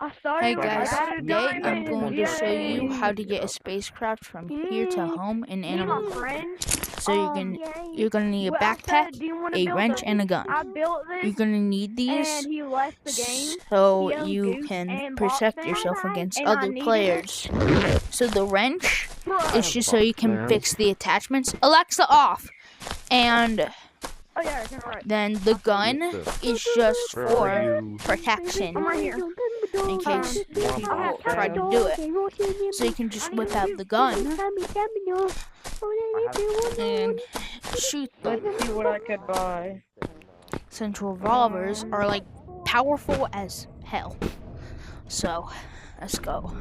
Hey guys, today I'm going to show you how to get a spacecraft from here to home in Animal Kingdom. So you're gonna need a backpack, a wrench, and a gun. You're gonna need these so you can protect yourself against other players. So the wrench is just so you can fix the attachments. Alexa, off! And then the gun is just for protection in case people try to do it. So you can just whip out the gun and shoot them. Let's see what I could buy. Since revolvers are like powerful as hell. So let's go.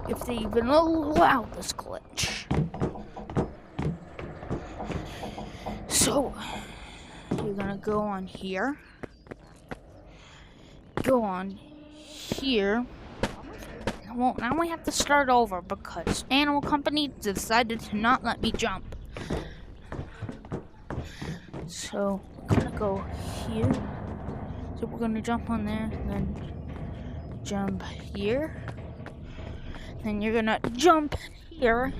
If they even allow this glitch. So you're gonna go on here. Go on here. Well, now we have to start over because Animal Company decided to not let me jump. So we're gonna go here. So we're gonna jump on there, then jump here. Then you're gonna jump here.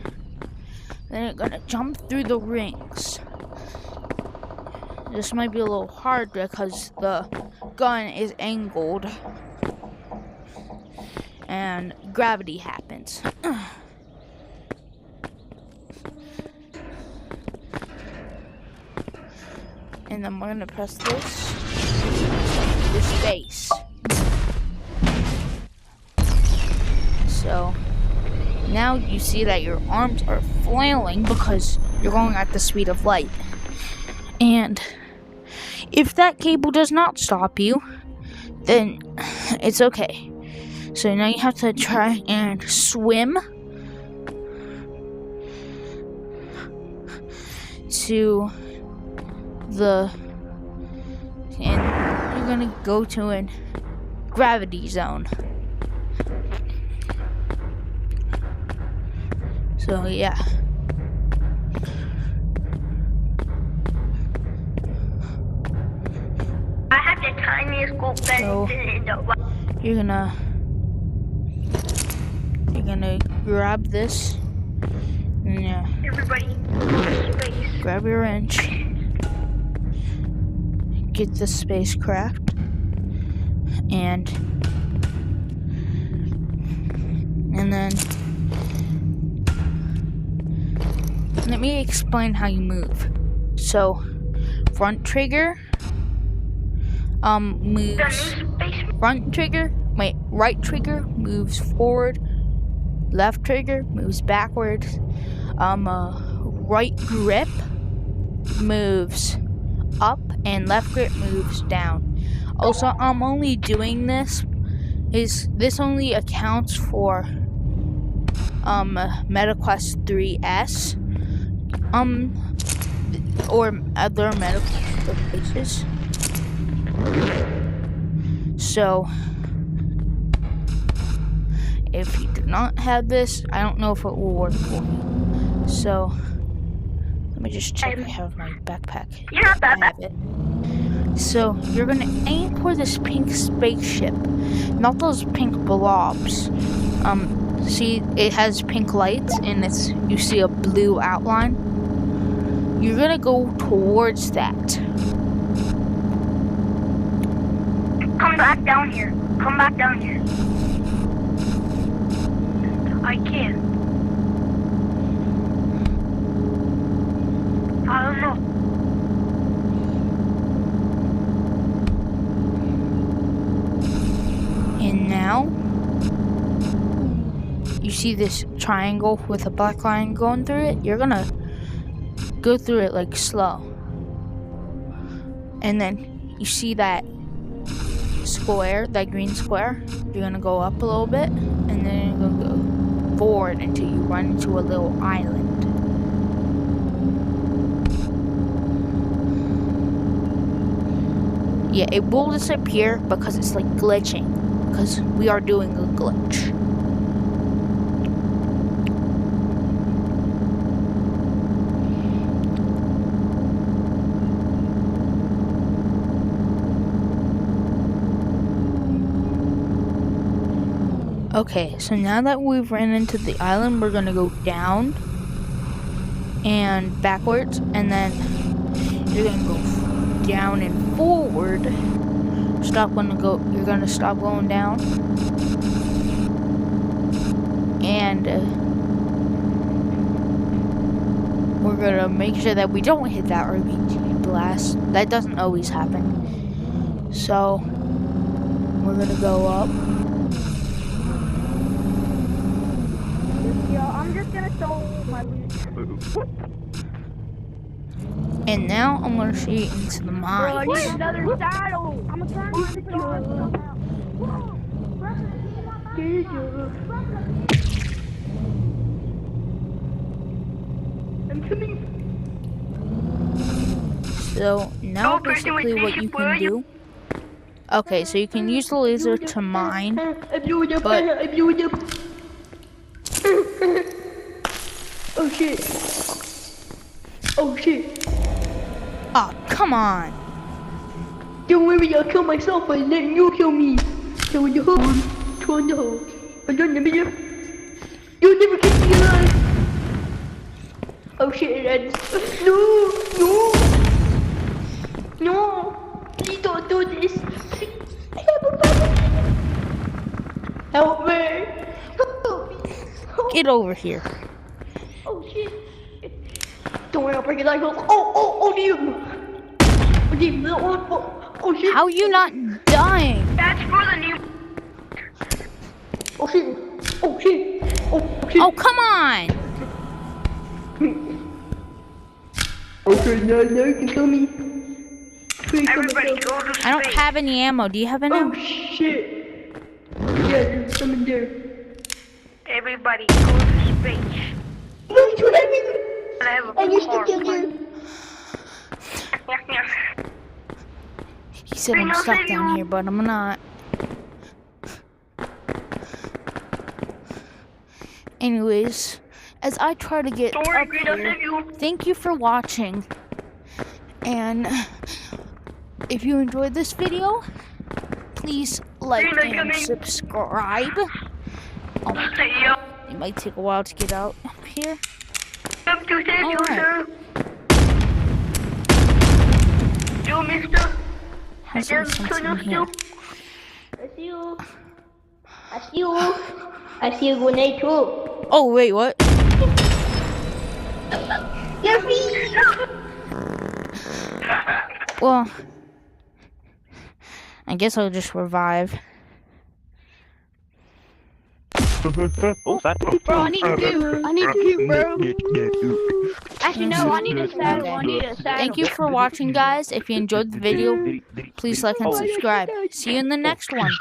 Then you're gonna jump through the rings. This might be a little hard because the gun is angled and gravity happens. And then we're gonna press this space. So now you see that your arms are flailing because you're going at the speed of light. And if that cable does not stop you, then it's okay. So now you have to try and swim to and you're gonna go to a gravity zone. So yeah. I have the tiniest gold So you're gonna grab this and yeah. Everybody, space. Grab your wrench. Get the spacecraft and then let me explain how you move. So front trigger moves right trigger moves forward, left trigger moves backwards, right grip moves up, and left grip moves down. Also, I'm only doing this only accounts for MetaQuest 3S or other MetaQuest devices. So if you do not have this, I don't know if it will work for me. So let me just check I have my backpack. You're I have it. So you're gonna aim for this pink spaceship, not those pink blobs. See, it has pink lights and you see a blue outline. You're gonna go towards that. Come back down here. Come back down here. I can't. I don't know. And now, you see this triangle with a black line going through it? You're gonna go through it like slow. And then you see that square, that green square? You're gonna go up a little bit, and then you're gonna go forward until you run into a little island. Yeah, it will disappear because it's like glitching. Because we are doing a glitch. Okay, so now that we've ran into the island, we're gonna go down and backwards, and then you're gonna go down and forward. You're gonna stop going down, and we're gonna make sure that we don't hit that RPG blast. That doesn't always happen. So we're gonna go up. Yo, I'm just gonna throw my loot. And now I'm gonna shoot you into the Bro, I mines. need another saddle. I'm gonna try to throw myself out. I'm coming. So now basically what you can do. Okay, so you can use the laser to mine, but Oh shit. Oh shit. oh, come on. Don't worry, I'll kill myself by letting you kill me. So in the hole, turn the hole. And then you'll never get me alive. Oh shit, it ends. No, no. No. Please don't do this. I have a family. Help me. Help me. Get over here. Oh shit. Don't worry, I'll break it like oh damn. Oh damn, oh shit. How are you not dying? That's for the new. Oh shit. Oh shit. Oh shit. Oh, come on. Okay, now you can kill me. Everybody go to space. I don't have any ammo. Do you have any Oh ammo? shit. Yeah, there's some in there. Everybody go to space. No, you do everything. I have a I used to car. kill you. He said I'm stuck down here, but I'm not. Anyways, as I try to get Don't worry, up Green, I'll here, save you. thank you for watching. And if you enjoyed this video, please like Green, I'm and coming. subscribe. Oh, Yo, it might take a while to get out here. come to save you, Alright. sir. You, mister. Has Just something turn here. up I see you. I see you. I see a grenade too. Oh wait, what? You're free. Well, I guess I'll just revive. Bro, Bro, I need you. I need you, bro. Actually, no, I need a saddle. I need a saddle. Thank you for watching, guys. If you enjoyed the video, please like and subscribe. See you in the next one.